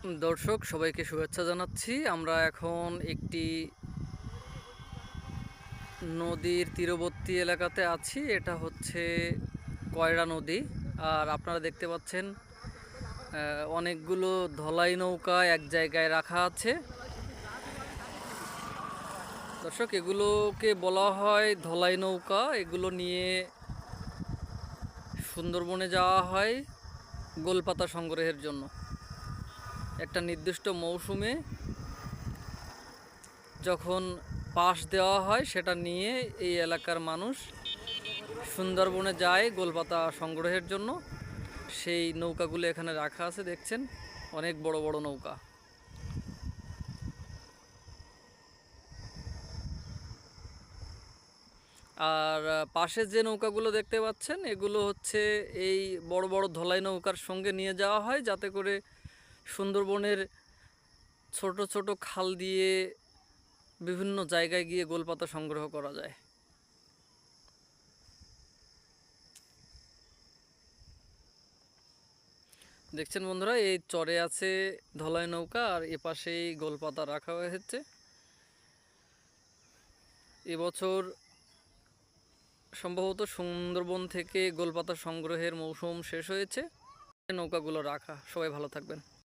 দর্শক সবাইকে শুভেচ্ছা জানাচ্ছি। আমরা এখন একটি নদীর তীরবর্তী এলাকাতে আছি। এটা হচ্ছে কয়রা নদী। আর আপনারা দেখতে পাচ্ছেন অনেকগুলো ধলাই নৌকা এক জায়গায় রাখা আছে। দর্শক, এগুলোকে বলা হয় ধলাই নৌকা। এগুলো নিয়ে সুন্দরবনে যাওয়া হয় গোলপাতা সংগ্রহের জন্য। একটা নির্দিষ্ট মৌসুমে যখন পাস দেওয়া হয় সেটা নিয়ে এই এলাকার মানুষ সুন্দরবনে যায় গোলপাতা সংগ্রহের জন্য। সেই নৌকাগুলো এখানে রাখা আছে, দেখছেন অনেক বড় বড় নৌকা। আর পাশে যে নৌকাগুলো দেখতে পাচ্ছেন এগুলো হচ্ছে এই বড় বড় ধলাই নৌকার সঙ্গে নিয়ে যাওয়া হয়, যাতে করে সুন্দরবনের ছোট ছোট খাল দিয়ে বিভিন্ন জায়গায় গিয়ে গোলপাতা সংগ্রহ করা যায়। দেখছেন বন্ধুরা, এই চরে আছে ধলাই নৌকা আর এপাশেই গোলপাতা রাখা হয়েছে। এবছর সম্ভবত সুন্দরবন থেকে গোলপাতা সংগ্রহের মৌসুম শেষ হয়েছে। নৌকাগুলো রাখা। সবাই ভালো থাকবেন।